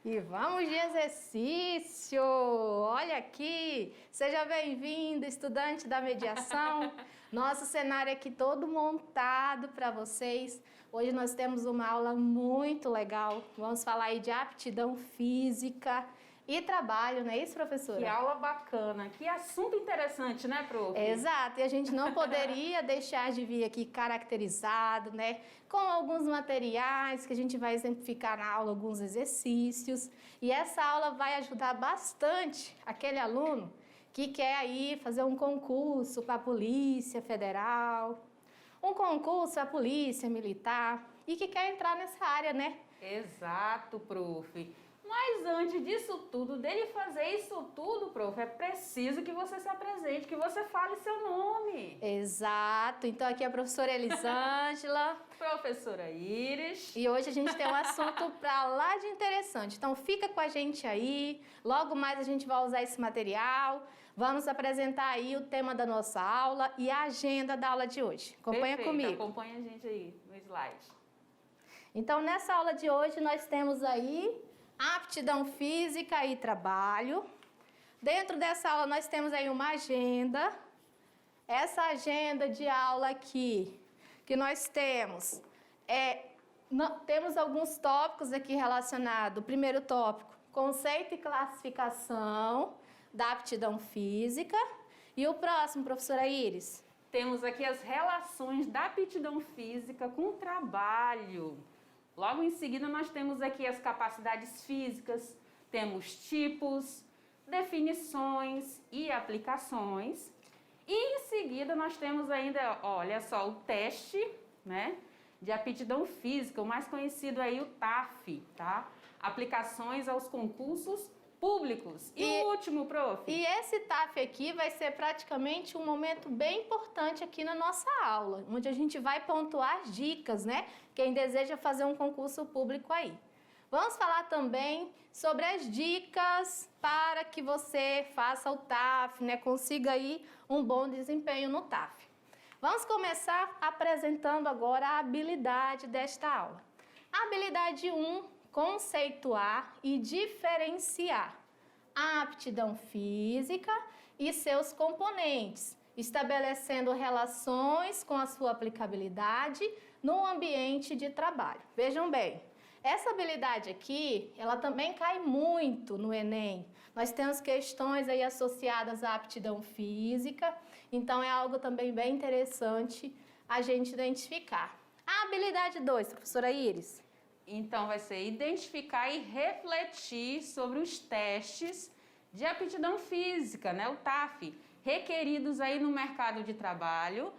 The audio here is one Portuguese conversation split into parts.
E vamos de exercício! Olha aqui! Seja bem-vindo, estudante da mediação. Nosso cenário aqui todo montado para vocês. Hoje nós temos uma aula muito legal. Vamos falar aí de aptidão física e trabalho, não é isso, professora? Que aula bacana, que assunto interessante, né, prof? Exato, e a gente não poderia deixar de vir aqui caracterizado, né, com alguns materiais que a gente vai exemplificar na aula, alguns exercícios, e essa aula vai ajudar bastante aquele aluno que quer aí fazer um concurso para a Polícia Federal, um concurso para a Polícia Militar e que quer entrar nessa área, né? Exato, prof. Mas antes disso tudo, dele fazer isso tudo, prof, é preciso que você se apresente, que você fale seu nome. Exato. Então aqui é a professora Elisângela. Professora Iris. E hoje a gente tem um assunto pra lá de interessante. Então fica com a gente aí. Logo mais a gente vai usar esse material. Vamos apresentar aí o tema da nossa aula e a agenda da aula de hoje. Acompanha Perfeito, comigo. acompanha a gente aí no slide. Então nessa aula de hoje nós temos aí aptidão física e trabalho. Dentro dessa aula nós temos aí uma agenda. Essa agenda de aula aqui que nós temos temos alguns tópicos aqui relacionados. O primeiro tópico, conceito e classificação da aptidão física. E o próximo, professora Iris? Temos aqui as relações da aptidão física com o trabalho. Logo em seguida, nós temos aqui as capacidades físicas, temos tipos, definições e aplicações. E em seguida, nós temos ainda, olha só, o teste, né, de aptidão física, o mais conhecido aí, o TAF, tá? Aplicações aos concursos públicos. E o último, prof? E esse TAF aqui vai ser praticamente um momento bem importante aqui na nossa aula, onde a gente vai pontuar as dicas, né? Quem deseja fazer um concurso público aí. Vamos falar também sobre as dicas para que você faça o TAF, né? Consiga aí um bom desempenho no TAF. Vamos começar apresentando agora a habilidade desta aula. A habilidade 1, conceituar e diferenciar a aptidão física e seus componentes, estabelecendo relações com a sua aplicabilidade no ambiente de trabalho. Vejam bem, essa habilidade aqui, ela também cai muito no Enem. Nós temos questões aí associadas à aptidão física, então é algo também bem interessante a gente identificar. A habilidade 2, professora Iris? Então, vai ser identificar e refletir sobre os testes de aptidão física, né, o TAF, requeridos aí no mercado de trabalho,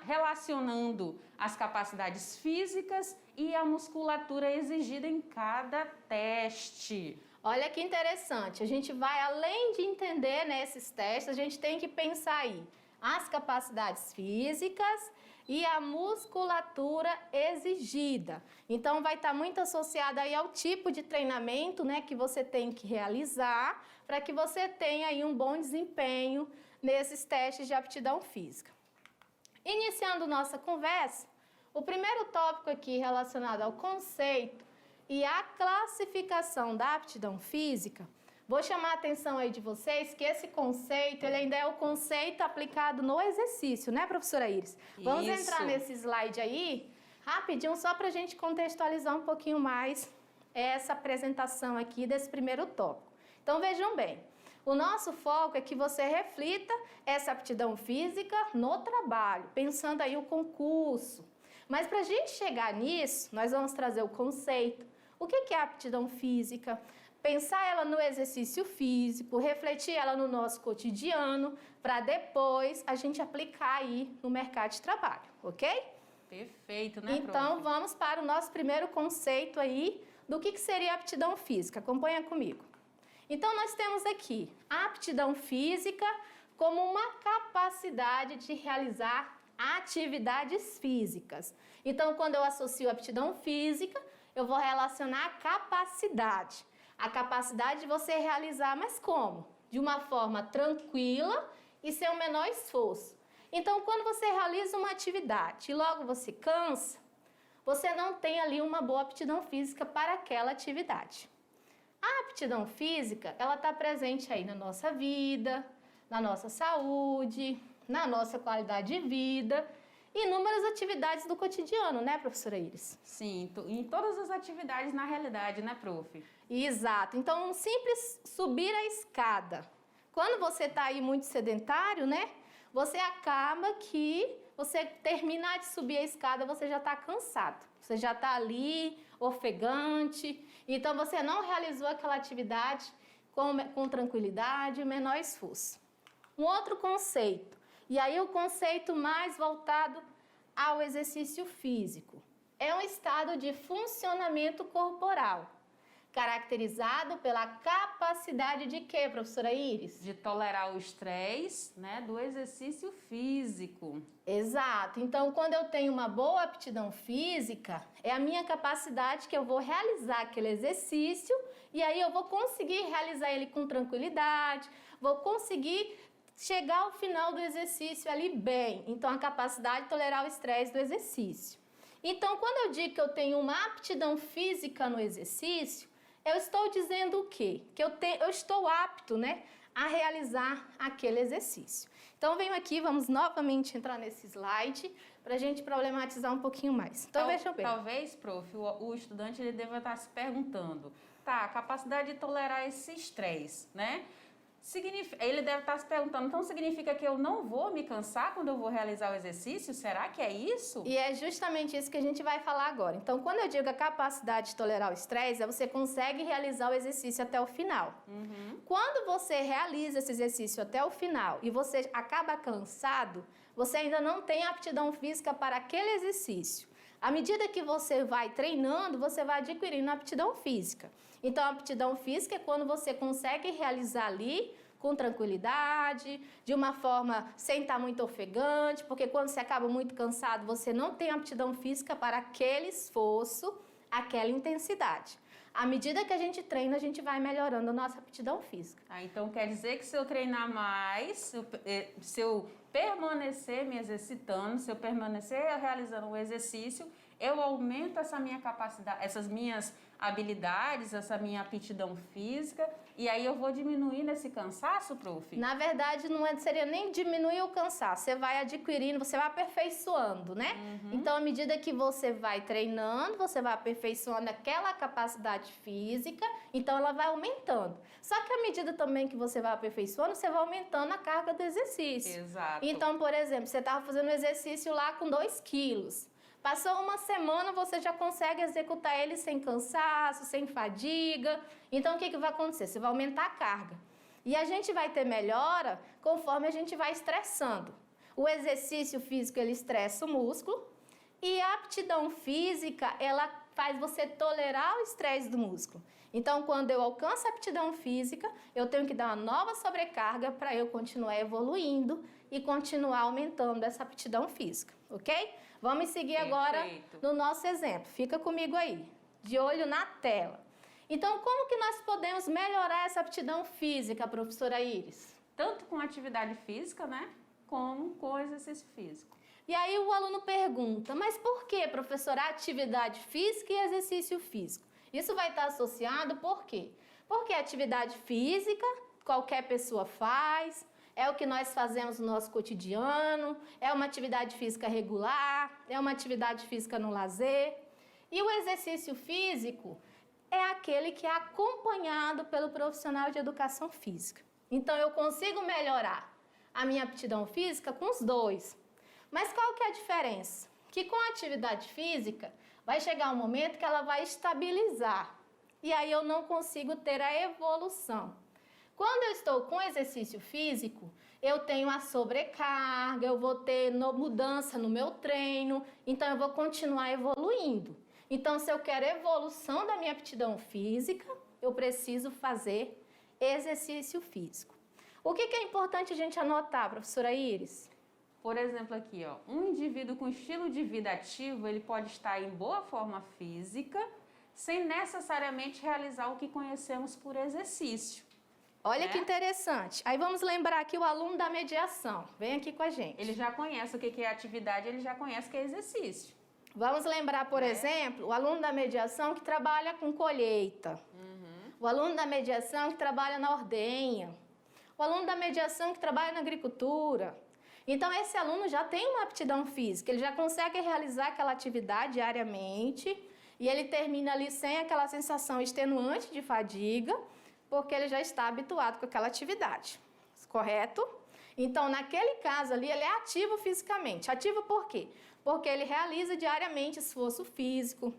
relacionando as capacidades físicas e a musculatura exigida em cada teste. Olha que interessante, a gente vai além de entender nesses testes, a gente tem que pensar aí as capacidades físicas e a musculatura exigida. Então vai estar muito associada aí ao tipo de treinamento, né, que você tem que realizar para que você tenha aí um bom desempenho nesses testes de aptidão física. Iniciando nossa conversa, o primeiro tópico aqui relacionado ao conceito e à classificação da aptidão física, vou chamar a atenção aí de vocês que esse conceito, ele ainda é o conceito aplicado no exercício, né, professora Iris? Vamos entrar nesse slide aí, rapidinho, só para a gente contextualizar um pouquinho mais essa apresentação aqui desse primeiro tópico. Então, vejam bem, o nosso foco é que você reflita essa aptidão física no trabalho, pensando aí o concurso. Mas para a gente chegar nisso, nós vamos trazer o conceito. O que é aptidão física? Pensar ela no exercício físico, refletir ela no nosso cotidiano, para depois a gente aplicar aí no mercado de trabalho, ok? Perfeito, né, Então, prof? vamos para o nosso primeiro conceito aí do que seria aptidão física. Acompanha comigo. Então, nós temos aqui a aptidão física como uma capacidade de realizar atividades físicas. Então, quando eu associo aptidão física, eu vou relacionar a capacidade. A capacidade de você realizar, mas como? De uma forma tranquila e sem o menor esforço. Então, quando você realiza uma atividade e logo você cansa, você não tem ali uma boa aptidão física para aquela atividade. aptidão física, ela está presente aí na nossa vida, na nossa saúde, na nossa qualidade de vida, inúmeras atividades do cotidiano, né, professora Iris? Sim, em todas as atividades na realidade, né, prof? Exato. Então, um simples subir a escada. Quando você está aí muito sedentário, né, você acaba que você terminar de subir a escada, você já está cansado. Você já está ali, ofegante. Então, você não realizou aquela atividade com tranquilidade e menor esforço. Um outro conceito, e aí o conceito mais voltado ao exercício físico, é um estado de funcionamento corporal, caracterizado pela capacidade de quê, professora Iris? De tolerar o estresse, né, do exercício físico. Exato. Então, quando eu tenho uma boa aptidão física, é a minha capacidade que eu vou realizar aquele exercício e aí eu vou conseguir realizar ele com tranquilidade, vou conseguir chegar ao final do exercício ali bem. Então, a capacidade de tolerar o estresse do exercício. Então, quando eu digo que eu tenho uma aptidão física no exercício, eu estou dizendo o quê? Que eu estou apto, né, a realizar aquele exercício. Então, venho aqui, vamos novamente entrar nesse slide para a gente problematizar um pouquinho mais. Então, veja bem. Talvez, prof, o estudante ele deva estar se perguntando, tá, a capacidade de tolerar esse estresse, né? Ele deve estar se perguntando, então significa que eu não vou me cansar quando eu vou realizar o exercício? Será que é isso? E é justamente isso que a gente vai falar agora. Então, quando eu digo a capacidade de tolerar o estresse, é você consegue realizar o exercício até o final. Quando você realiza esse exercício até o final e você acaba cansado, você ainda não tem aptidão física para aquele exercício. À medida que você vai treinando, você vai adquirindo aptidão física. Então, a aptidão física é quando você consegue realizar ali com tranquilidade, de uma forma sem estar muito ofegante, porque quando você acaba muito cansado, você não tem aptidão física para aquele esforço, aquela intensidade. À medida que a gente treina, a gente vai melhorando a nossa aptidão física. Então, quer dizer que se eu treinar mais, se eu permanecer me exercitando, se eu permanecer realizando o exercício, eu aumento essa minha capacidade, essas minhas habilidades, essa minha aptidão física, e aí eu vou diminuindo esse cansaço, prof? Na verdade, não seria nem diminuir o cansaço, você vai adquirindo, você vai aperfeiçoando, né? Então, à medida que você vai treinando, você vai aperfeiçoando aquela capacidade física, então ela vai aumentando. Só que à medida também que você vai aperfeiçoando, você vai aumentando a carga do exercício. Exato. Então, por exemplo, você estava fazendo um exercício lá com 2 quilos. Passou uma semana, você já consegue executar ele sem cansaço, sem fadiga. Então, o que vai acontecer? Você vai aumentar a carga. E a gente vai ter melhora conforme a gente vai estressando. O exercício físico, ele estressa o músculo. E a aptidão física, ela faz você tolerar o estresse do músculo. Então, quando eu alcanço a aptidão física, eu tenho que dar uma nova sobrecarga para eu continuar evoluindo e continuar aumentando essa aptidão física, ok? Vamos seguir agora no nosso exemplo. Fica comigo aí, de olho na tela. Então, como que nós podemos melhorar essa aptidão física, professora Iris? Tanto com atividade física, né? Como com exercício físico. E aí o aluno pergunta, mas por que, professora, atividade física e exercício físico? Isso vai estar associado por quê? Porque atividade física, qualquer pessoa faz, é o que nós fazemos no nosso cotidiano, é uma atividade física regular, é uma atividade física no lazer. E o exercício físico é aquele que é acompanhado pelo profissional de educação física. Então, eu consigo melhorar a minha aptidão física com os dois. Mas qual que é a diferença? Que com a atividade física, vai chegar um momento que ela vai estabilizar. E aí eu não consigo ter a evolução. Quando eu estou com exercício físico, eu tenho a sobrecarga, eu vou ter mudança no meu treino, então eu vou continuar evoluindo. Então, se eu quero evolução da minha aptidão física, eu preciso fazer exercício físico. O que é importante a gente anotar, professora Iris? Por exemplo, aqui, ó, um indivíduo com estilo de vida ativo, ele pode estar em boa forma física, sem necessariamente realizar o que conhecemos por exercício. Olha que interessante. Aí vamos lembrar aqui o aluno da mediação. Vem aqui com a gente. Ele já conhece o que é atividade, ele já conhece o que é exercício. Vamos lembrar, por exemplo, o aluno da mediação que trabalha com colheita. o aluno da mediação que trabalha na ordenha, o aluno da mediação que trabalha na agricultura. Então, esse aluno já tem uma aptidão física, ele já consegue realizar aquela atividade diariamente e ele termina ali sem aquela sensação extenuante de fadiga, porque ele já está habituado com aquela atividade, correto? Então, naquele caso ali, ele é ativo fisicamente. Ativo por quê? Porque ele realiza diariamente esforço físico,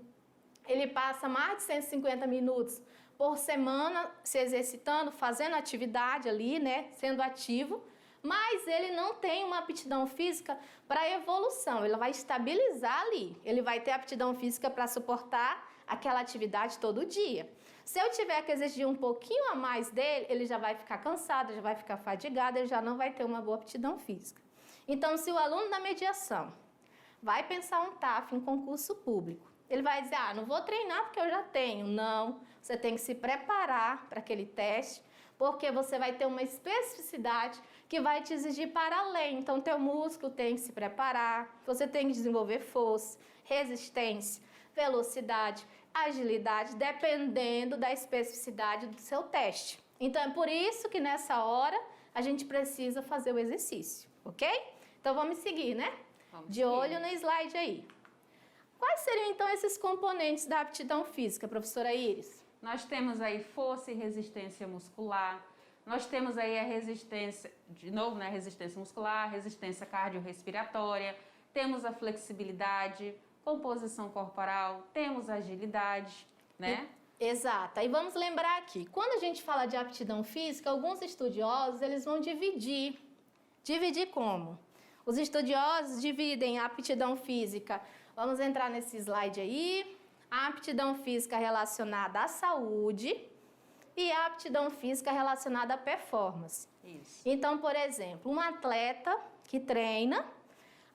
ele passa mais de 150 minutos por semana se exercitando, fazendo atividade ali, né, sendo ativo, mas ele não tem uma aptidão física para evolução, ele vai estabilizar ali, ele vai ter aptidão física para suportar aquela atividade todo dia. Se eu tiver que exigir um pouquinho a mais dele, ele já vai ficar cansado, já vai ficar fadigado, ele já não vai ter uma boa aptidão física. Então, se o aluno da mediação vai pensar um TAF em concurso público, ele vai dizer, não vou treinar porque eu já tenho. Não, você tem que se preparar para aquele teste, porque você vai ter uma especificidade que vai te exigir para além. Então, teu músculo tem que se preparar, você tem que desenvolver força, resistência, velocidade, agilidade, dependendo da especificidade do seu teste. Então, é por isso que nessa hora a gente precisa fazer o exercício, ok? Então, vamos seguir, né? De olho no slide aí. Quais seriam, então, esses componentes da aptidão física, professora Iris? Nós temos aí força e resistência muscular, nós temos aí a resistência, de novo, né, resistência muscular, resistência cardiorrespiratória, temos a flexibilidade, composição corporal, temos agilidade, né? Exato. E vamos lembrar aqui, quando a gente fala de aptidão física, alguns estudiosos, eles vão dividir. Dividir como? Os estudiosos dividem a aptidão física, vamos entrar nesse slide aí, a aptidão física relacionada à saúde e a aptidão física relacionada à performance. Isso. Então, por exemplo, um atleta que treina,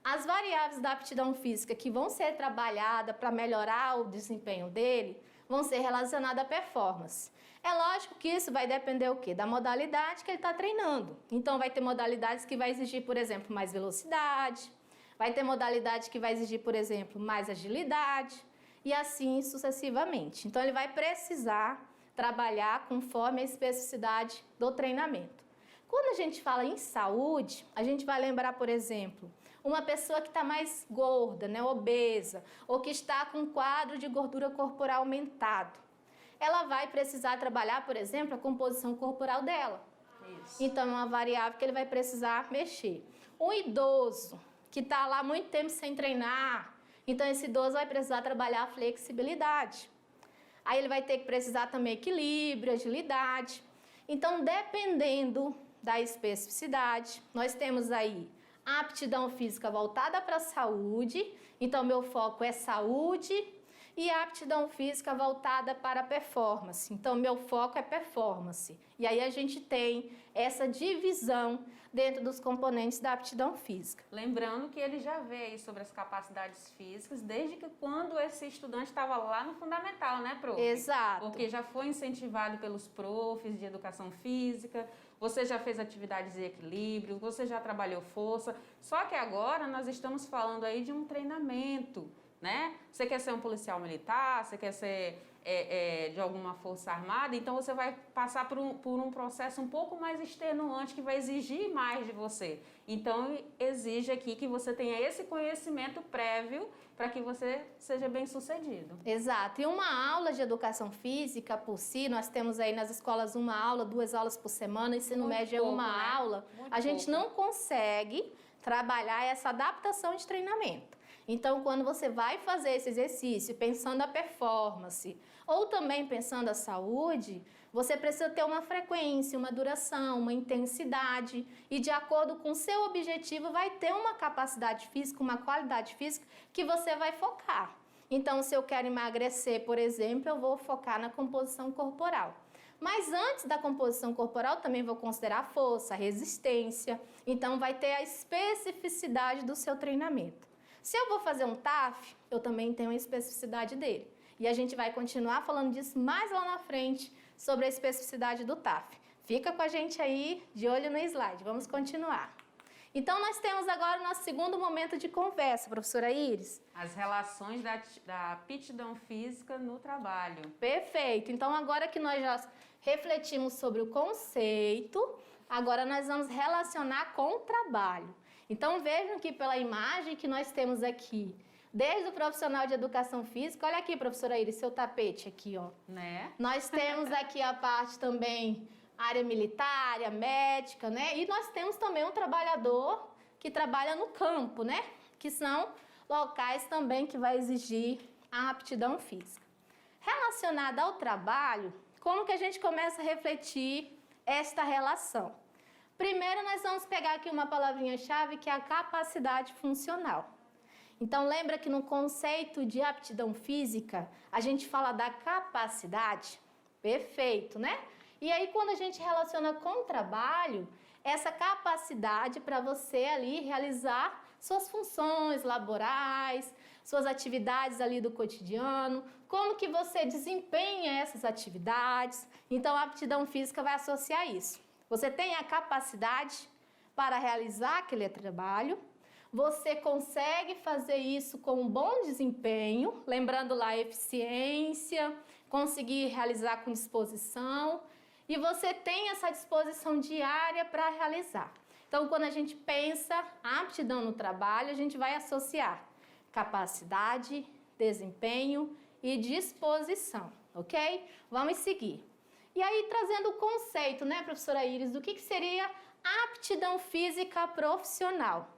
as variáveis da aptidão física que vão ser trabalhadas para melhorar o desempenho dele vão ser relacionadas à performance. É lógico que isso vai depender o quê? Da modalidade que ele está treinando. Então, vai ter modalidades que vai exigir, por exemplo, mais velocidade, vai ter modalidade que vai exigir, por exemplo, mais agilidade e assim sucessivamente. Então, ele vai precisar trabalhar conforme a especificidade do treinamento. Quando a gente fala em saúde, a gente vai lembrar, por exemplo, uma pessoa que está mais gorda, né, obesa, ou que está com um quadro de gordura corporal aumentado. Ela vai precisar trabalhar, por exemplo, a composição corporal dela. Isso. Então, é uma variável que ele vai precisar mexer. Um idoso que está lá muito tempo sem treinar, então esse idoso vai precisar trabalhar a flexibilidade. Aí ele vai ter que precisar também equilíbrio, agilidade. Então, dependendo da especificidade, nós temos aí a aptidão física voltada para a saúde, então meu foco é saúde, e a aptidão física voltada para a performance, então meu foco é performance. E aí a gente tem essa divisão dentro dos componentes da aptidão física. Lembrando que ele já vê aí sobre as capacidades físicas desde que quando esse estudante estava lá no fundamental, né, prof? Exato. Porque já foi incentivado pelos profs de educação física, você já fez atividades de equilíbrio, você já trabalhou força, só que agora nós estamos falando aí de um treinamento, né? Você quer ser um policial militar, você quer ser de alguma força armada, então você vai passar por um processo um pouco mais extenuante que vai exigir mais de você. Então, exige aqui que você tenha esse conhecimento prévio para que você seja bem sucedido. Exato. E uma aula de educação física por si, nós temos aí nas escolas uma aula, 2 aulas por semana, ensino médio é uma né? aula. A gente não consegue trabalhar essa adaptação de treinamento. Então, quando você vai fazer esse exercício pensando a performance ou também pensando a saúde, você precisa ter uma frequência, uma duração, uma intensidade e de acordo com o seu objetivo vai ter uma capacidade física, uma qualidade física que você vai focar. Então, se eu quero emagrecer, por exemplo, eu vou focar na composição corporal. Mas antes da composição corporal, também vou considerar a força, a resistência. Então, vai ter a especificidade do seu treinamento. Se eu vou fazer um TAF, eu também tenho a especificidade dele. E a gente vai continuar falando disso mais lá na frente, sobre a especificidade do TAF. Fica com a gente aí, de olho no slide. Vamos continuar. Então, nós temos agora o nosso segundo momento de conversa, professora Iris. As relações da aptidão física no trabalho. Perfeito. Então, agora que nós já refletimos sobre o conceito, agora nós vamos relacionar com o trabalho. Então, vejam que pela imagem que nós temos aqui, desde o profissional de educação física, olha aqui, professora Iris, seu tapete aqui, ó. Né? Nós temos aqui a parte também, área militar, área médica, né? E nós temos também um trabalhador que trabalha no campo, né? Que são locais também que vai exigir a aptidão física. Relacionada ao trabalho, como que a gente começa a refletir esta relação? Primeiro, nós vamos pegar aqui uma palavrinha-chave que é a capacidade funcional. Então, lembra que no conceito de aptidão física, a gente fala da capacidade? Perfeito, né? E aí, quando a gente relaciona com o trabalho, essa capacidade para você ali realizar suas funções laborais, suas atividades ali do cotidiano, como que você desempenha essas atividades. Então, a aptidão física vai associar isso. Você tem a capacidade para realizar aquele trabalho, você consegue fazer isso com um bom desempenho, lembrando lá a eficiência, conseguir realizar com disposição, e você tem essa disposição diária para realizar. Então, quando a gente pensa a aptidão no trabalho, a gente vai associar capacidade, desempenho e disposição, ok? Vamos seguir. E aí, trazendo o conceito, né, professora Iris, do que seria aptidão física profissional?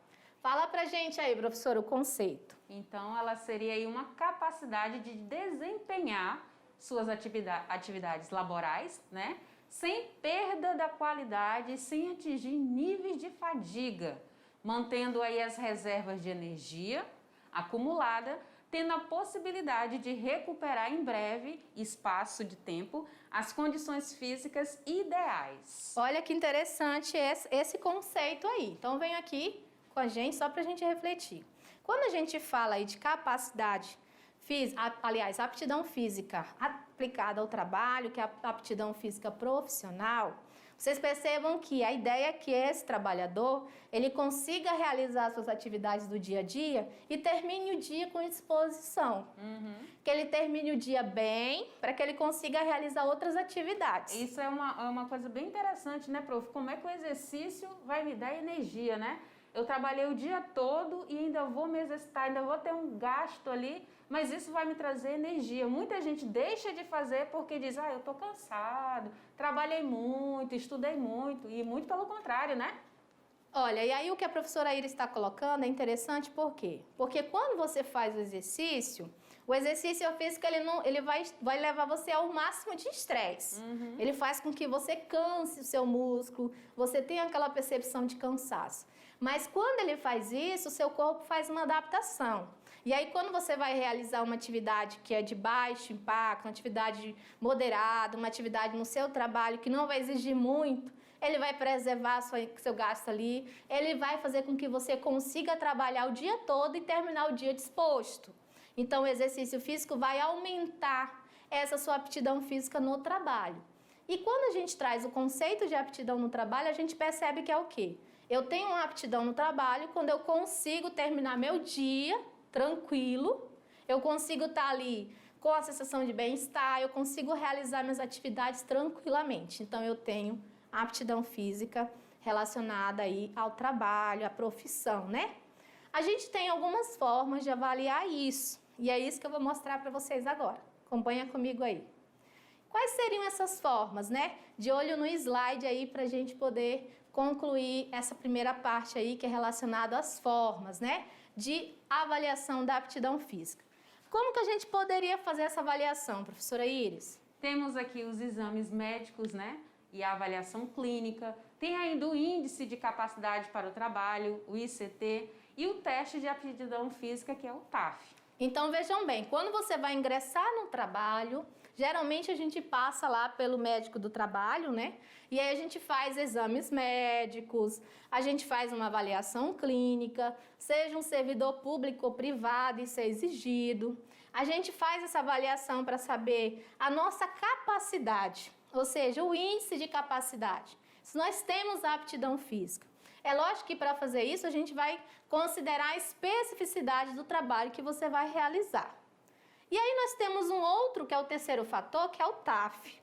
Fala pra gente aí, professora, o conceito. Então, ela seria aí uma capacidade de desempenhar suas atividades laborais, né? Sem perda da qualidade, sem atingir níveis de fadiga, mantendo aí as reservas de energia acumulada, tendo a possibilidade de recuperar em breve espaço de tempo as condições físicas ideais. Olha que interessante esse conceito aí. Então, venho aqui com a gente só para a gente refletir. Quando a gente fala aí de capacidade física, aliás, aptidão física aplicada ao trabalho, que é a aptidão física profissional, vocês percebam que a ideia é que esse trabalhador, ele consiga realizar suas atividades do dia a dia e termine o dia com disposição. Que ele termine o dia bem, para que ele consiga realizar outras atividades. Isso é uma coisa bem interessante, né, prof? Como é que o exercício vai me dar energia, né? Eu trabalhei o dia todo e ainda vou me exercitar, ainda vou ter um gasto ali, mas isso vai me trazer energia. Muita gente deixa de fazer porque diz, eu tô cansado, trabalhei muito, estudei muito, e muito pelo contrário, né? Olha, e aí o que a professora Iris está colocando é interessante, por quê? Porque quando você faz o exercício físico ele vai levar você ao máximo de estresse. Ele faz com que você canse o seu músculo, você tenha aquela percepção de cansaço. Mas quando ele faz isso, o seu corpo faz uma adaptação. E aí, quando você vai realizar uma atividade que é de baixo impacto, uma atividade moderada, uma atividade no seu trabalho que não vai exigir muito, ele vai preservar seu gasto ali, ele vai fazer com que você consiga trabalhar o dia todo e terminar o dia disposto. Então, o exercício físico vai aumentar essa sua aptidão física no trabalho. E quando a gente traz o conceito de aptidão no trabalho, a gente percebe que é o quê? Eu tenho uma aptidão no trabalho quando eu consigo terminar meu dia tranquilo, eu consigo estar ali com a sensação de bem-estar, eu consigo realizar minhas atividades tranquilamente. Então, eu tenho a aptidão física relacionada aí ao trabalho, à profissão, né? A gente tem algumas formas de avaliar isso, e é isso que eu vou mostrar para vocês agora. Acompanha comigo aí. Quais seriam essas formas, né? De olho no slide aí para a gente poder concluir essa primeira parte aí que é relacionada às formas, né? De avaliação da aptidão física. Como que a gente poderia fazer essa avaliação, professora Iris? Temos aqui os exames médicos, né? E a avaliação clínica. Tem ainda o índice de capacidade para o trabalho, o ICT, e o teste de aptidão física, que é o TAF. Então, vejam bem, quando você vai ingressar no trabalho, geralmente a gente passa lá pelo médico do trabalho, né? E aí a gente faz exames médicos, a gente faz uma avaliação clínica, seja um servidor público ou privado, isso é exigido. A gente faz essa avaliação para saber a nossa capacidade, ou seja, o índice de capacidade. Se nós temos a aptidão física, É lógico que para fazer isso a gente vai considerar a especificidade do trabalho que você vai realizar. E aí nós temos um outro, que é o terceiro fator, que é o TAF.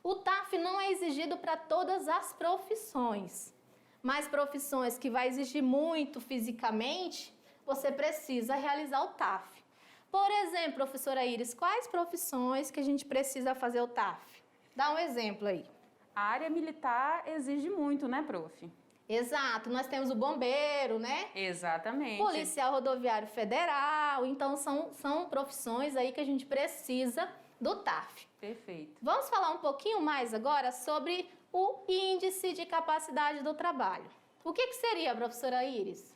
O TAF não é exigido para todas as profissões, mas profissões que vai exigir muito fisicamente, você precisa realizar o TAF. Por exemplo, professora Iris, quais profissões que a gente precisa fazer o TAF? Dá um exemplo aí. A área militar exige muito, né, prof? Exato, nós temos o bombeiro, né? Exatamente. Policial rodoviário federal, então são profissões aí que a gente precisa do TAF. Perfeito. Vamos falar um pouquinho mais agora sobre o índice de capacidade do trabalho. O que seria, professora Iris?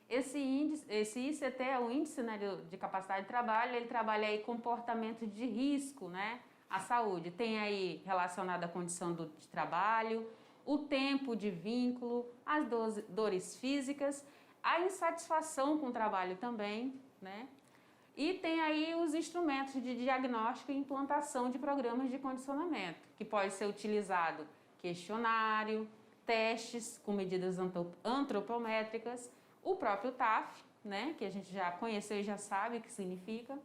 Esse ICT é o índice, né, de capacidade de trabalho, ele trabalha aí comportamento de risco, né, à saúde. Tem aí relacionado à condição de trabalho, o tempo de vínculo, as dores físicas, a insatisfação com o trabalho também, né? E tem aí os instrumentos de diagnóstico e implantação de programas de condicionamento, que pode ser utilizado questionário, testes com medidas antropométricas, o próprio TAF, né, que a gente já conheceu e já sabe o que significa.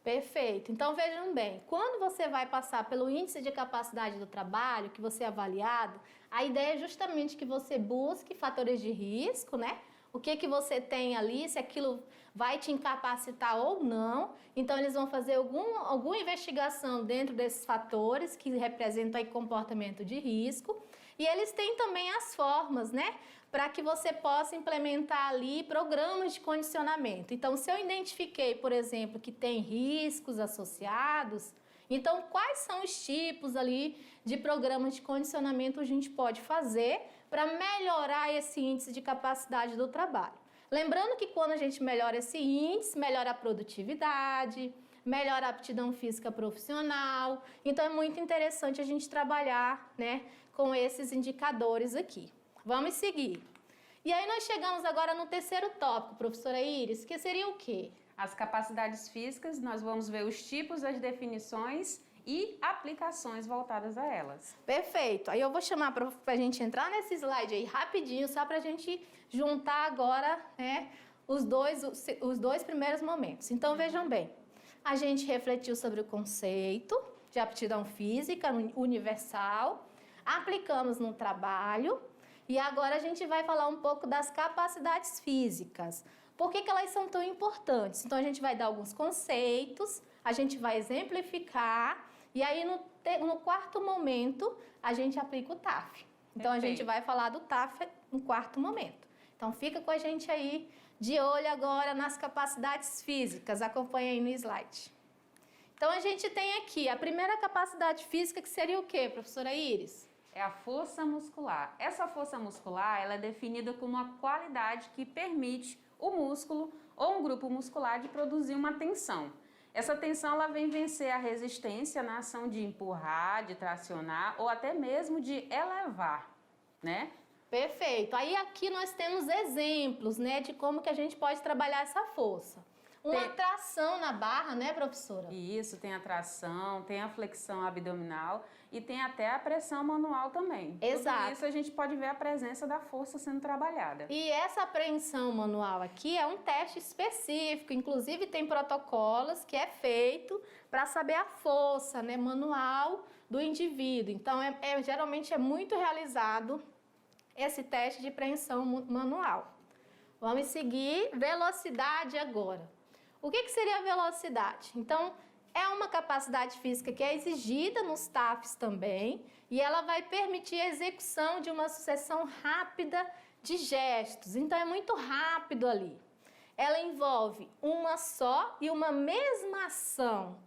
Perfeito. Então vejam bem, quando você vai passar pelo índice de capacidade do trabalho, que você é avaliado, a ideia é justamente que você busque fatores de risco, né? O que você tem ali, se aquilo vai te incapacitar ou não. Então eles vão fazer alguma investigação dentro desses fatores que representam aí comportamento de risco. E eles têm também as formas, né? Para que você possa implementar ali programas de condicionamento. Então, se eu identifiquei, por exemplo, que tem riscos associados, então quais são os tipos ali de programas de condicionamento a gente pode fazer para melhorar esse índice de capacidade do trabalho? Lembrando que quando a gente melhora esse índice, melhora a produtividade, melhora a aptidão física profissional. Então, é muito interessante a gente trabalhar, né, com esses indicadores aqui. Vamos seguir. E aí nós chegamos agora no terceiro tópico, professora Iris, que seria o quê? As capacidades físicas, nós vamos ver os tipos, as definições e aplicações voltadas a elas. Perfeito. Aí eu vou chamar para a gente entrar nesse slide aí rapidinho, só para a gente juntar agora, né, os dois primeiros momentos. Então, vejam bem, a gente refletiu sobre o conceito de aptidão física universal, aplicamos no trabalho. E agora a gente vai falar um pouco das capacidades físicas. Por que elas são tão importantes? Então, a gente vai dar alguns conceitos, a gente vai exemplificar, e aí no quarto momento, a gente aplica o TAF. Então, a gente vai falar do TAF no quarto momento. Então, fica com a gente aí, de olho agora nas capacidades físicas. Acompanha aí no slide. Então, a gente tem aqui a primeira capacidade física, que seria o quê, professora Iris? É a força muscular. Essa força muscular, ela é definida como uma qualidade que permite o músculo ou um grupo muscular de produzir uma tensão. Essa tensão, ela vem vencer a resistência na ação de empurrar, de tracionar ou até mesmo de elevar, né? Perfeito. Aí aqui nós temos exemplos, né, de como que a gente pode trabalhar essa força. Uma tração na barra, né, professora? Isso, tem a tração, tem a flexão abdominal e tem até a pressão manual também. Exato. Tudo isso a gente pode ver a presença da força sendo trabalhada. E essa apreensão manual aqui é um teste específico, inclusive tem protocolos que é feito para saber a força, né, manual do indivíduo. Então, geralmente é muito realizado esse teste de apreensão manual. Vamos seguir velocidade agora. O que seria a velocidade? Então, é uma capacidade física que é exigida nos TAFs também e ela vai permitir a execução de uma sucessão rápida de gestos. Então, é muito rápido ali. Ela envolve uma só e uma mesma ação.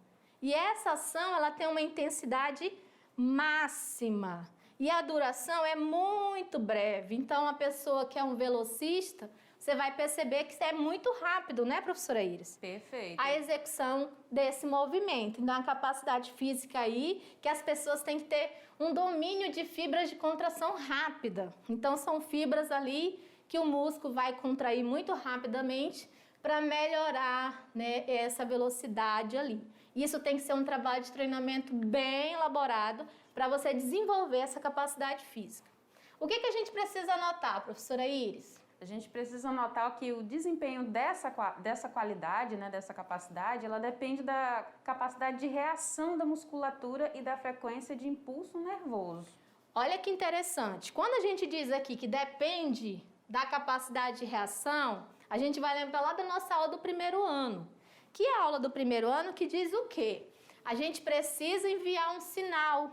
E essa ação, ela tem uma intensidade máxima. E a duração é muito breve. Então, a pessoa que é um velocista, você vai perceber que é muito rápido, né, professora Iris? Perfeito. A execução desse movimento. Então, a capacidade física aí, que as pessoas têm que ter um domínio de fibras de contração rápida. Então, são fibras ali que o músculo vai contrair muito rapidamente para melhorar, né, essa velocidade ali. Isso tem que ser um trabalho de treinamento bem elaborado para você desenvolver essa capacidade física. O que a gente precisa anotar, professora Iris? A gente precisa notar que o desempenho dessa qualidade, né, dessa capacidade, ela depende da capacidade de reação da musculatura e da frequência de impulso nervoso. Olha que interessante. Quando a gente diz aqui que depende da capacidade de reação, a gente vai lembrar lá da nossa aula do primeiro ano. Que é a aula do primeiro ano que diz o quê? A gente precisa enviar um sinal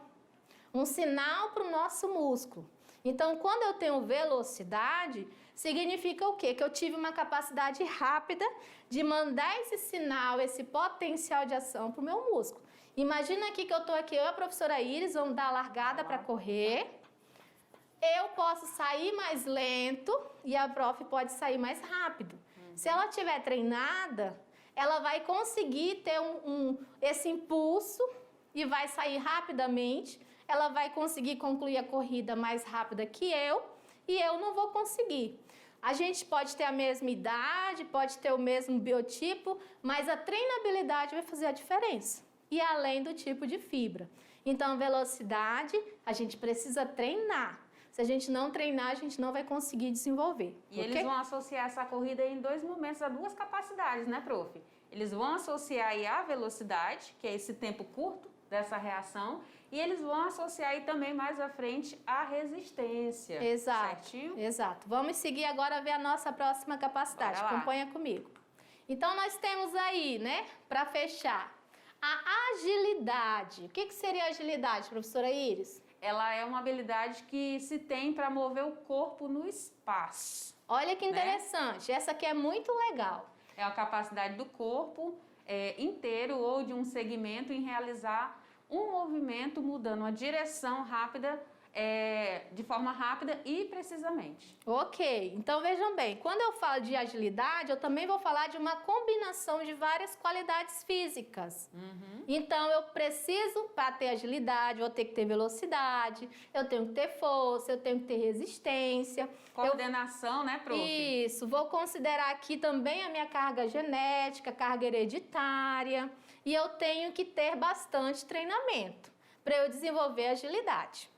para o nosso músculo. Então, quando eu tenho velocidade, significa o quê? Que eu tive uma capacidade rápida de mandar esse sinal, esse potencial de ação para o meu músculo. Imagina aqui que eu estou aqui, eu e a professora Iris, vamos dar a largada para correr. Eu posso sair mais lento e a prof pode sair mais rápido. Se ela estiver treinada, ela vai conseguir ter esse impulso e vai sair rapidamente. Ela vai conseguir concluir a corrida mais rápida que eu e eu não vou conseguir. A gente pode ter a mesma idade, pode ter o mesmo biotipo, mas a treinabilidade vai fazer a diferença. E além do tipo de fibra. Então, velocidade, a gente precisa treinar. Se a gente não treinar, a gente não vai conseguir desenvolver. E eles vão associar essa corrida em dois momentos a duas capacidades, né, prof? Eles vão associar aí a velocidade, que é esse tempo curto dessa reação, e eles vão associar aí também mais à frente a resistência. Exato, certinho? exato. Vamos seguir agora a ver a nossa próxima capacidade. Acompanha comigo. Então, nós temos aí, né, para fechar, a agilidade. O que seria agilidade, professora Iris? Ela é uma habilidade que se tem para mover o corpo no espaço. Olha que interessante, essa aqui é muito legal. É a capacidade do corpo inteiro ou de um segmento em realizar um movimento mudando a direção rápida, de forma rápida e precisamente. Ok, então vejam bem, quando eu falo de agilidade, eu também vou falar de uma combinação de várias qualidades físicas. Então, eu preciso, para ter agilidade, vou ter que ter velocidade, eu tenho que ter força, eu tenho que ter resistência. Coordenação, né, prof? Isso, vou considerar aqui também a minha carga genética, carga hereditária, e eu tenho que ter bastante treinamento para eu desenvolver agilidade.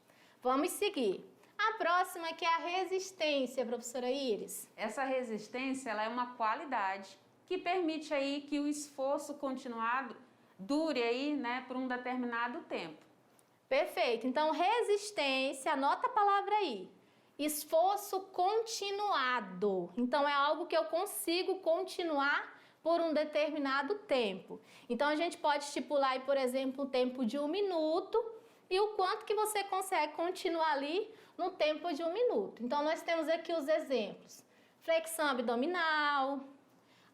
Vamos seguir. A próxima que é a resistência, professora Iris. Essa resistência, ela é uma qualidade que permite aí que o esforço continuado dure aí, né, por um determinado tempo. Perfeito. Então, resistência, anota a palavra aí. Esforço continuado. Então, é algo que eu consigo continuar por um determinado tempo. Então, a gente pode estipular aí, por exemplo, um tempo de 1 minuto e o quanto que você consegue continuar ali no tempo de 1 minuto. Então, nós temos aqui os exemplos. Flexão abdominal,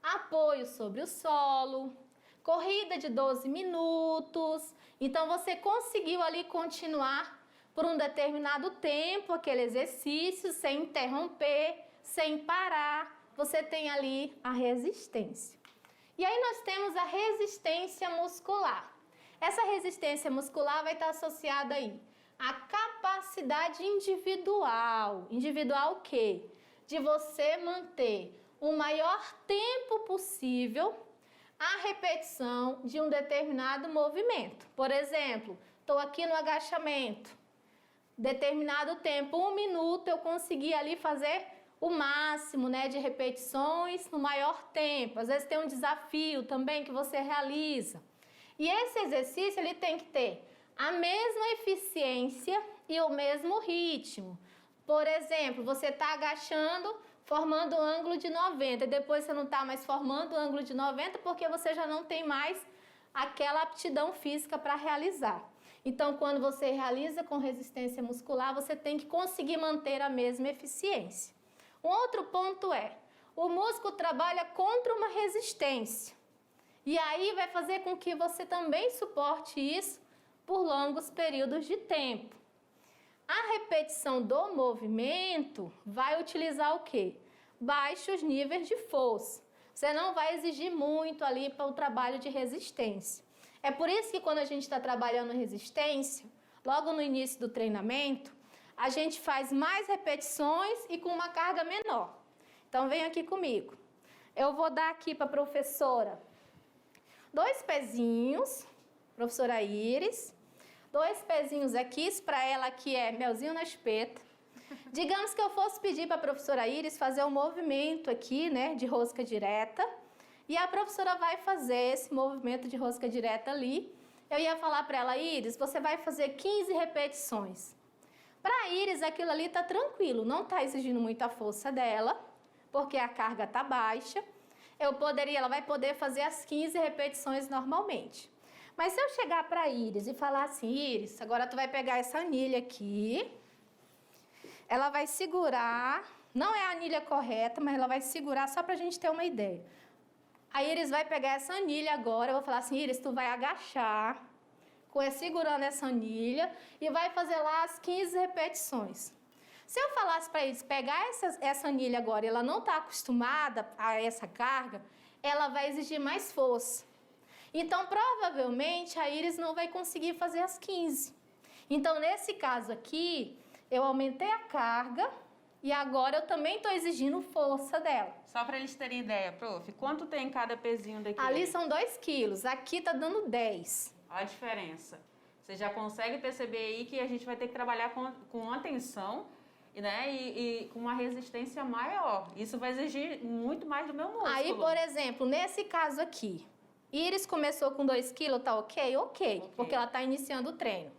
apoio sobre o solo, corrida de 12 minutos. Então, você conseguiu ali continuar por um determinado tempo aquele exercício, sem interromper, sem parar. Você tem ali a resistência. E aí, nós temos a resistência muscular. Essa resistência muscular vai estar associada aí à capacidade individual. Individual o quê? De você manter o maior tempo possível a repetição de um determinado movimento. Por exemplo, estou aqui no agachamento. Determinado tempo, 1 minuto, eu consegui ali fazer o máximo, né, de repetições no maior tempo. Às vezes tem um desafio também que você realiza. E esse exercício ele tem que ter a mesma eficiência e o mesmo ritmo. Por exemplo, você está agachando, formando um ângulo de 90, e depois você não está mais formando o ângulo de 90 porque você já não tem mais aquela aptidão física para realizar. Então, quando você realiza com resistência muscular, você tem que conseguir manter a mesma eficiência. Um outro ponto é, o músculo trabalha contra uma resistência. E aí vai fazer com que você também suporte isso por longos períodos de tempo. A repetição do movimento vai utilizar o quê? Baixos níveis de força. Você não vai exigir muito ali para o trabalho de resistência. É por isso que quando a gente está trabalhando resistência, logo no início do treinamento, a gente faz mais repetições e com uma carga menor. Então, vem aqui comigo. Eu vou dar aqui para a professora 2 pezinhos, professora Iris. 2 pezinhos aqui, isso para ela aqui é melzinho na espeta. Digamos que eu fosse pedir para a professora Iris fazer um movimento aqui, né, de rosca direta, e a professora vai fazer esse movimento de rosca direta ali. Eu ia falar para ela, Iris, você vai fazer 15 repetições. Para a Iris, aquilo ali está tranquilo, não está exigindo muita força dela, porque a carga está baixa. Ela vai poder fazer as 15 repetições normalmente. Mas se eu chegar para a Iris e falar assim, Iris, agora tu vai pegar essa anilha aqui, ela vai segurar, não é a anilha correta, mas ela vai segurar só para a gente ter uma ideia. A Iris vai pegar essa anilha agora, eu vou falar assim, Iris, tu vai agachar, segurando essa anilha e vai fazer lá as 15 repetições. Se eu falasse para Iris pegar essa anilha agora e ela não está acostumada a essa carga, ela vai exigir mais força. Então, provavelmente, a Iris não vai conseguir fazer as 15. Então, nesse caso aqui, eu aumentei a carga e agora eu também estou exigindo força dela. Só para eles terem ideia, prof, quanto tem cada pezinho daqui? Ali são 2 quilos, aqui está dando 10. Olha a diferença. Você já consegue perceber aí que a gente vai ter que trabalhar com atenção, né, e com uma resistência maior. Isso vai exigir muito mais do meu músculo. Aí, por exemplo, nesse caso aqui, Iris começou com 2 quilos, tá ok? Ok, porque ela está iniciando o treino.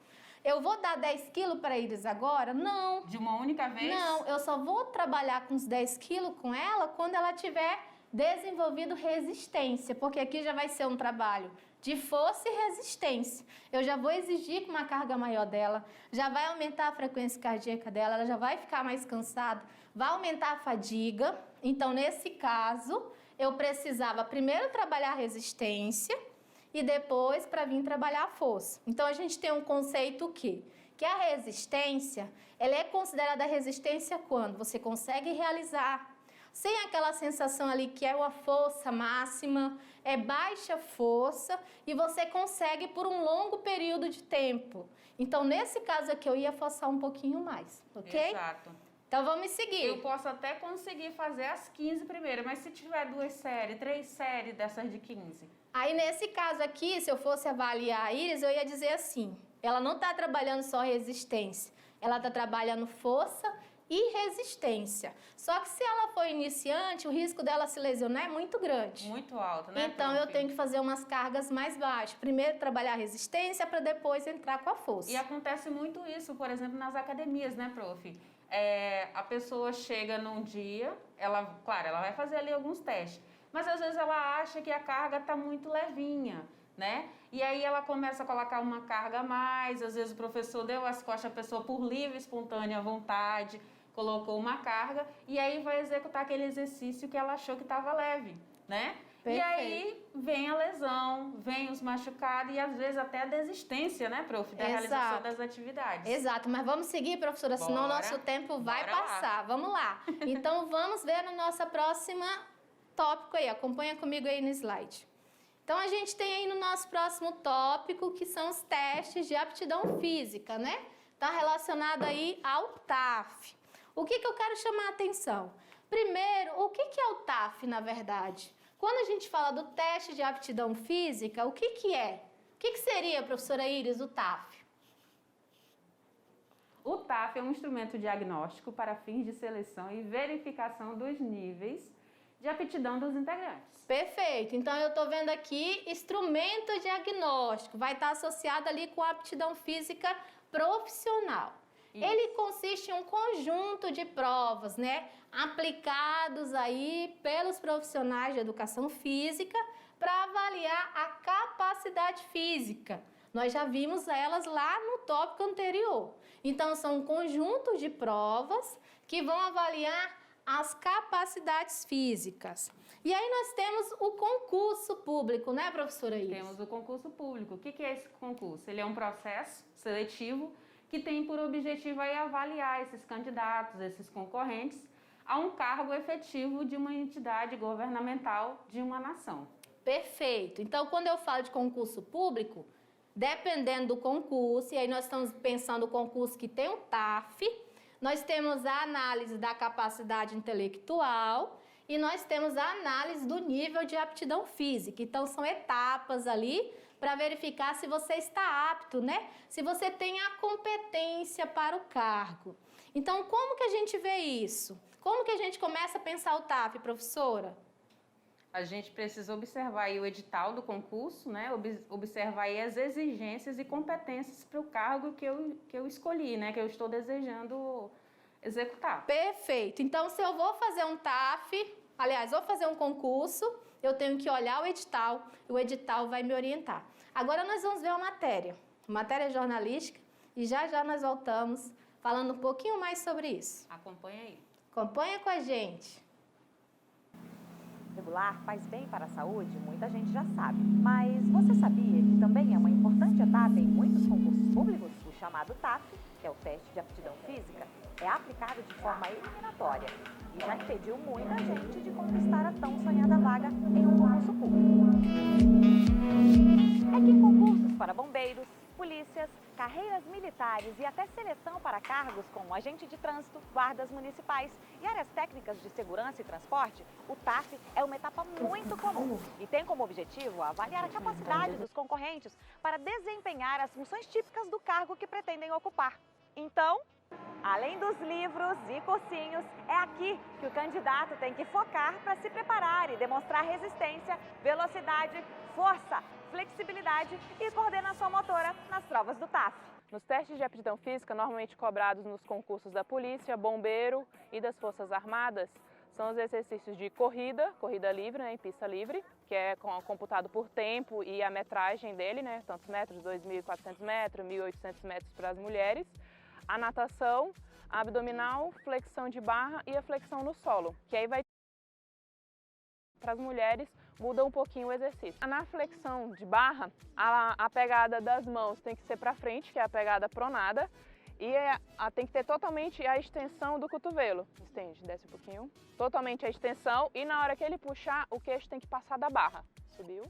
Eu vou dar 10 quilos para Iris agora? Não. De uma única vez? Não, eu só vou trabalhar com os 10 quilos com ela quando ela tiver desenvolvido resistência, porque aqui já vai ser um trabalho de força e resistência. Eu já vou exigir com uma carga maior dela, já vai aumentar a frequência cardíaca dela, ela já vai ficar mais cansada, vai aumentar a fadiga. Então, nesse caso, eu precisava primeiro trabalhar a resistência e depois para vir trabalhar a força. Então, a gente tem um conceito que a resistência, ela é considerada resistência quando você consegue realizar sem aquela sensação ali que é uma força máxima, é baixa força e você consegue por um longo período de tempo. Então, nesse caso aqui, eu ia forçar um pouquinho mais, ok? Exato. Então, vamos seguir. Eu posso até conseguir fazer as 15 primeiras, mas se tiver 2 séries, 3 séries dessas de 15? Aí, nesse caso aqui, se eu fosse avaliar a Iris, eu ia dizer assim, ela não está trabalhando só resistência, ela está trabalhando força e resistência. Só que se ela for iniciante, o risco dela se lesionar é muito grande. Muito alto, né? Então, eu tenho que fazer umas cargas mais baixas. Primeiro, trabalhar a resistência para depois entrar com a força. E acontece muito isso, por exemplo, nas academias, né, prof? A pessoa chega num dia, claro, ela vai fazer ali alguns testes, mas às vezes ela acha que a carga está muito levinha, né? E aí ela começa a colocar uma carga a mais, às vezes o professor deu as costas à pessoa por livre, espontânea vontade, colocou uma carga e aí vai executar aquele exercício que ela achou que estava leve, né? Perfeito. E aí vem a lesão, vem os machucados e às vezes até a desistência, né, prof, da realização das atividades. Exato, mas vamos seguir, professora, senão o nosso tempo vai passar. Vamos lá. Então, vamos ver no nosso próximo tópico aí. Acompanha comigo aí no slide. Então, a gente tem aí no nosso próximo tópico, que são os testes de aptidão física, né? Está relacionado aí ao TAF. O que eu quero chamar a atenção? Primeiro, o que é o TAF, na verdade? Quando a gente fala do teste de aptidão física, o que é? O que seria, professora Iris, o TAF? O TAF é um instrumento diagnóstico para fins de seleção e verificação dos níveis de aptidão dos integrantes. Perfeito. Então, eu estou vendo aqui instrumento diagnóstico. Vai estar associado ali com a aptidão física profissional. Isso. Ele consiste em um conjunto de provas, né? Aplicados aí pelos profissionais de educação física para avaliar a capacidade física. Nós já vimos elas lá no tópico anterior. Então, são um conjunto de provas que vão avaliar as capacidades físicas. E aí nós temos o concurso público, né, professora Iris? Temos o concurso público. O que é esse concurso? Ele é um processo seletivo que tem por objetivo aí avaliar esses candidatos, esses concorrentes, a um cargo efetivo de uma entidade governamental de uma nação. Perfeito. Então, quando eu falo de concurso público, dependendo do concurso, e aí nós estamos pensando o concurso que tem o TAF, nós temos a análise da capacidade intelectual e nós temos a análise do nível de aptidão física. Então, são etapas ali para verificar se você está apto, né? Se você tem a competência para o cargo. Então, como que a gente vê isso? Como que a gente começa a pensar o TAF, professora? A gente precisa observar aí o edital do concurso, né? Observar aí as exigências e competências para o cargo que eu escolhi, né? Que eu estou desejando executar. Perfeito. Então, se eu vou fazer um TAF, aliás, vou fazer um concurso, eu tenho que olhar o edital vai me orientar. Agora nós vamos ver uma matéria jornalística, e já nós voltamos falando um pouquinho mais sobre isso. Acompanha aí. Acompanha com a gente. Regular faz bem para a saúde, muita gente já sabe. Mas você sabia que também é uma importante etapa em muitos concursos públicos? O chamado TAF, que é o teste de aptidão física, é aplicado de forma eliminatória e já impediu muita gente de conquistar a tão sonhada vaga em um concurso público. É que em concursos para bombeiros, polícias, carreiras militares e até seleção para cargos como agente de trânsito, guardas municipais e áreas técnicas de segurança e transporte, o TAF é uma etapa muito comum e tem como objetivo avaliar a capacidade dos concorrentes para desempenhar as funções típicas do cargo que pretendem ocupar. Então, além dos livros e cursinhos, é aqui que o candidato tem que focar para se preparar e demonstrar resistência, velocidade, força, flexibilidade e coordenação motora nas provas do TAF. Nos testes de aptidão física, normalmente cobrados nos concursos da polícia, bombeiro e das Forças Armadas, são os exercícios de corrida livre, né, em pista livre, que é computado por tempo e a metragem dele, né, tantos metros, 2.400 metros, 1.800 metros para as mulheres, a natação, a abdominal, flexão de barra e a flexão no solo, que aí vai para as mulheres, muda um pouquinho o exercício. Na flexão de barra, a pegada das mãos tem que ser para frente, que é a pegada pronada, e tem que ter totalmente a extensão do cotovelo. Estende, desce um pouquinho. Totalmente a extensão, e na hora que ele puxar, o queixo tem que passar da barra. Subiu.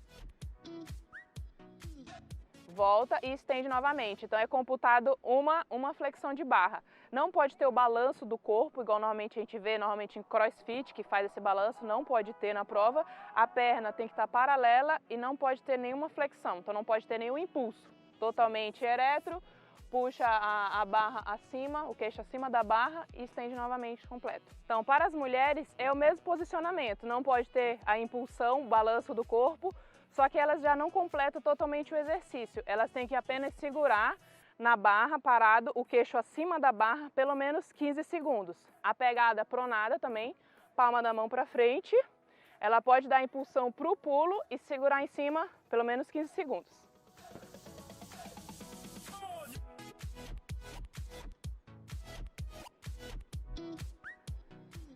Volta e estende novamente. Então é computado uma flexão de barra. Não pode ter o balanço do corpo, igual normalmente a gente vê, normalmente em crossfit, que faz esse balanço, não pode ter na prova. A perna tem que estar paralela e não pode ter nenhuma flexão, então não pode ter nenhum impulso. Totalmente ereto, puxa a barra acima, o queixo acima da barra e estende novamente completo. Então, para as mulheres é o mesmo posicionamento, não pode ter a impulsão, o balanço do corpo, só que elas já não completam totalmente o exercício. Elas têm que apenas segurar na barra, parado, o queixo acima da barra, pelo menos 15 segundos. A pegada pronada também, palma da mão para frente. Ela pode dar impulsão para o pulo e segurar em cima pelo menos 15 segundos.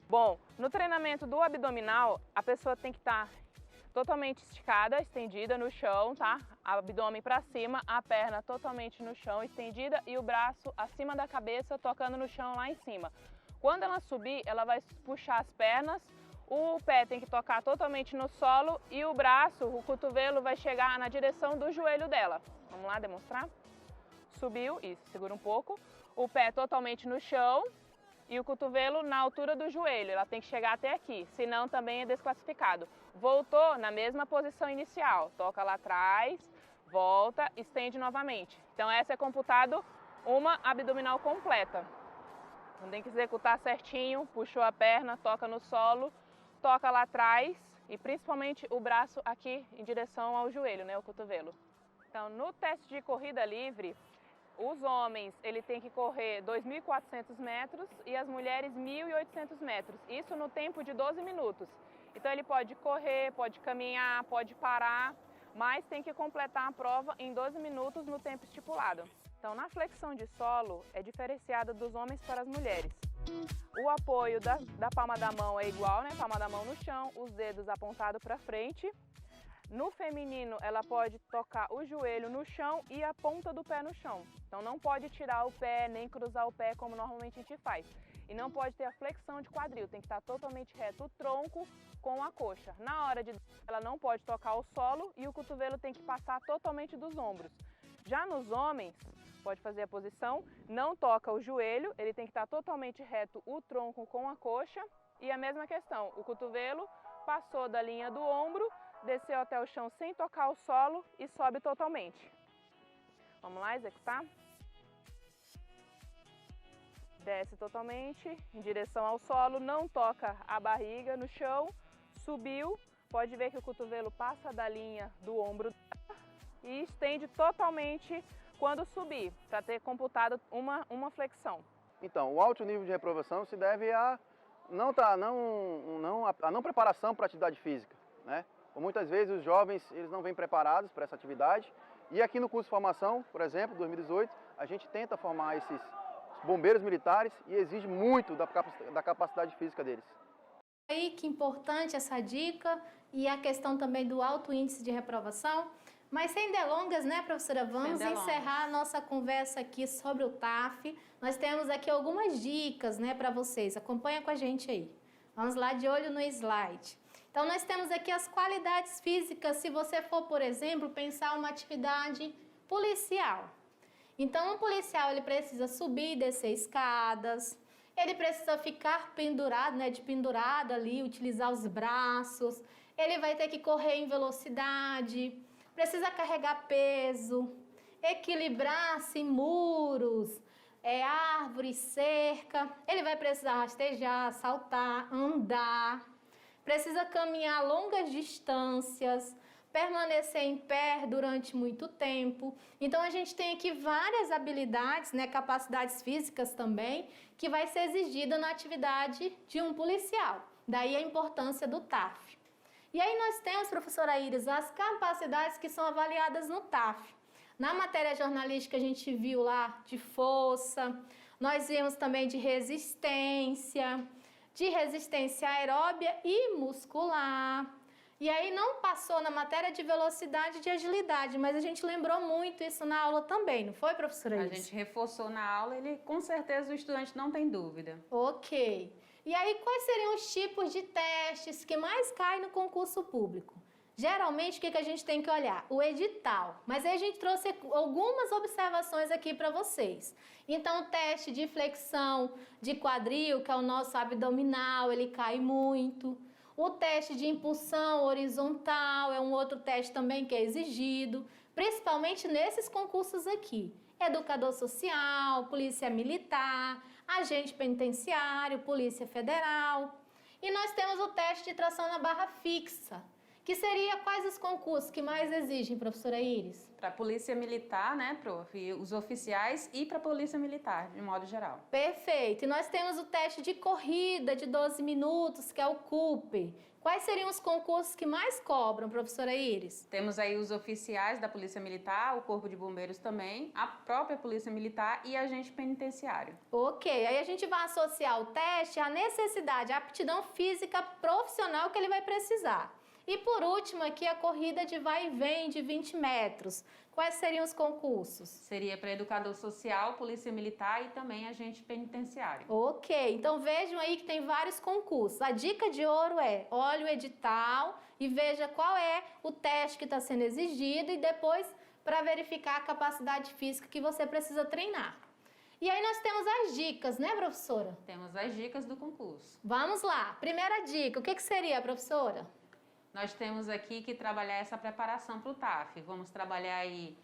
Bom, no treinamento do abdominal, a pessoa tem que estar totalmente esticada, estendida no chão, tá? Abdômen para cima, a perna totalmente no chão, estendida e o braço acima da cabeça, tocando no chão lá em cima. Quando ela subir, ela vai puxar as pernas, o pé tem que tocar totalmente no solo e o braço, o cotovelo vai chegar na direção do joelho dela. Vamos lá demonstrar? Subiu, isso, segura um pouco. O pé totalmente no chão e o cotovelo na altura do joelho, ela tem que chegar até aqui, senão também é desclassificado. Voltou na mesma posição inicial, toca lá atrás, volta, estende novamente. Então essa é computado uma abdominal completa. Então, tem que executar certinho, puxou a perna, toca no solo, toca lá atrás e principalmente o braço aqui em direção ao joelho, né, o cotovelo. Então no teste de corrida livre, os homens ele tem que correr 2.400 metros e as mulheres 1.800 metros, isso no tempo de 12 minutos. Então ele pode correr, pode caminhar, pode parar, mas tem que completar a prova em 12 minutos no tempo estipulado. Então na flexão de solo é diferenciada dos homens para as mulheres. O apoio da palma da mão é igual, né? Palma da mão no chão, os dedos apontados para frente. No feminino, ela pode tocar o joelho no chão e a ponta do pé no chão. Então não pode tirar o pé, nem cruzar o pé como normalmente a gente faz. E não pode ter a flexão de quadril, tem que estar totalmente reto o tronco com a coxa. Na hora de ela não pode tocar o solo e o cotovelo tem que passar totalmente dos ombros. Já nos homens, pode fazer a posição, não toca o joelho, ele tem que estar totalmente reto o tronco com a coxa. E a mesma questão, o cotovelo passou da linha do ombro, desceu até o chão sem tocar o solo e sobe totalmente. Vamos lá executar? Desce totalmente em direção ao solo, não toca a barriga no chão, subiu, pode ver que o cotovelo passa da linha do ombro e estende totalmente quando subir, para ter computado uma flexão. Então, o alto nível de reprovação se deve a não preparação para a atividade física, né? Muitas vezes os jovens eles não vêm preparados para essa atividade e aqui no curso de formação, por exemplo, 2018, a gente tenta formar esses bombeiros militares e exige muito da capacidade física deles. Aí que importante essa dica e a questão também do alto índice de reprovação. Mas sem delongas, né, professora? Vamos encerrar a nossa conversa aqui sobre o TAF. Nós temos aqui algumas dicas, né, para vocês. Acompanha com a gente aí. Vamos lá, de olho no slide. Então, nós temos aqui as qualidades físicas, se você for, por exemplo, pensar uma atividade policial. Então, um policial, ele precisa subir e descer escadas, ele precisa ficar pendurado, né, de pendurado ali, utilizar os braços, ele vai ter que correr em velocidade, precisa carregar peso, equilibrar-se em muros, árvore, cerca, ele vai precisar rastejar, saltar, andar, precisa caminhar longas distâncias, permanecer em pé durante muito tempo. Então, a gente tem aqui várias habilidades, né, capacidades físicas também, que vai ser exigida na atividade de um policial. Daí a importância do TAF. E aí nós temos, professora Iris, as capacidades que são avaliadas no TAF. Na matéria jornalística a gente viu lá de força, nós vimos também de resistência aeróbia e muscular. E aí não passou na matéria de velocidade e de agilidade, mas a gente lembrou muito isso na aula também, não foi, professora Iris? A gente reforçou na aula, com certeza o estudante não tem dúvida. Ok. E aí, quais seriam os tipos de testes que mais caem no concurso público? Geralmente, o que a gente tem que olhar? O edital. Mas aí a gente trouxe algumas observações aqui para vocês. Então, o teste de flexão de quadril, que é o nosso abdominal, ele cai muito. O teste de impulsão horizontal é um outro teste também que é exigido, principalmente nesses concursos aqui. Educador social, polícia militar, agente penitenciário, polícia federal. E nós temos o teste de tração na barra fixa, que seria quais os concursos que mais exigem, professora Iris? Para a polícia militar, né, prof? E os oficiais e para a polícia militar, de modo geral. Perfeito. E nós temos o teste de corrida de 12 minutos, que é o Cooper. Quais seriam os concursos que mais cobram, professora Iris? Temos aí os oficiais da Polícia Militar, o Corpo de Bombeiros também, a própria Polícia Militar e agente penitenciário. Ok, aí a gente vai associar o teste à necessidade, à aptidão física profissional que ele vai precisar. E por último aqui a corrida de vai e vem de 20 metros. Quais seriam os concursos? Seria para educador social, polícia militar e também agente penitenciário. Ok, então vejam aí que tem vários concursos. A dica de ouro é, olhe o edital e veja qual é o teste que está sendo exigido e depois para verificar a capacidade física que você precisa treinar. E aí nós temos as dicas, né, professora? Temos as dicas do concurso. Vamos lá. Primeira dica, o que seria, professora? Nós temos aqui que trabalhar essa preparação para o TAF. Vamos trabalhar aí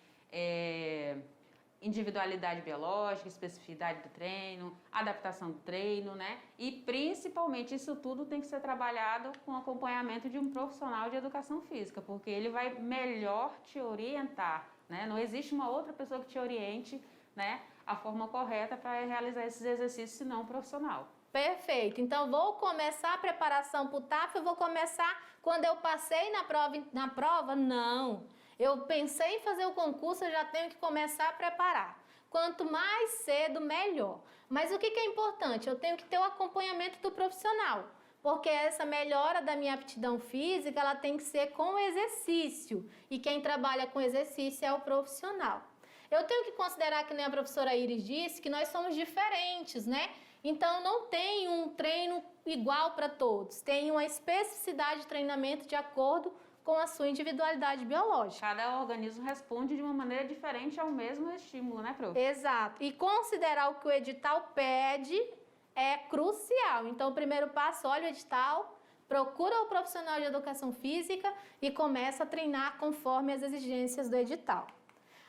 individualidade biológica, especificidade do treino, adaptação do treino, né? E principalmente isso tudo tem que ser trabalhado com acompanhamento de um profissional de educação física, porque ele vai melhor te orientar, né? Não existe uma outra pessoa que te oriente, né, a forma correta para realizar esses exercícios, senão um profissional. Perfeito. Então, vou começar a preparação para o TAF, eu vou começar quando eu passei na prova? Não. Eu pensei em fazer o concurso, eu já tenho que começar a preparar. Quanto mais cedo, melhor. Mas o que é importante? Eu tenho que ter o acompanhamento do profissional, porque essa melhora da minha aptidão física, ela tem que ser com exercício. E quem trabalha com exercício é o profissional. Eu tenho que considerar, que nem a professora Iris disse, que nós somos diferentes, né? Então, não tem um treino igual para todos. Tem uma especificidade de treinamento de acordo com a sua individualidade biológica. Cada organismo responde de uma maneira diferente ao mesmo estímulo, né, prof? Exato. E considerar o que o edital pede é crucial. Então, o primeiro passo, olha o edital, procura o profissional de educação física e começa a treinar conforme as exigências do edital.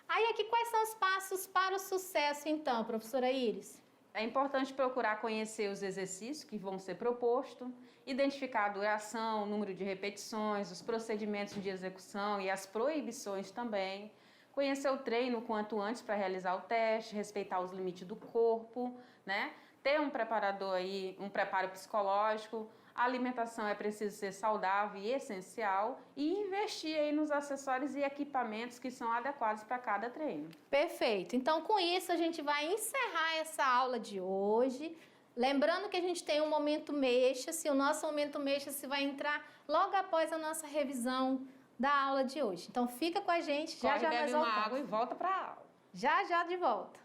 Aí aqui, quais são os passos para o sucesso então, professora Iris? É importante procurar conhecer os exercícios que vão ser propostos, identificar a duração, o número de repetições, os procedimentos de execução e as proibições também. Conhecer o treino quanto antes para realizar o teste, respeitar os limites do corpo, né? Ter um preparador aí, um preparo psicológico. A alimentação é preciso ser saudável e essencial e investir aí nos acessórios e equipamentos que são adequados para cada treino. Perfeito. Então, com isso, a gente vai encerrar essa aula de hoje. Lembrando que a gente tem um momento mexa-se, o nosso momento mexa-se vai entrar logo após a nossa revisão da aula de hoje. Então, fica com a gente, já nós bebe uma voltamos. água e volta para a aula. Já de volta.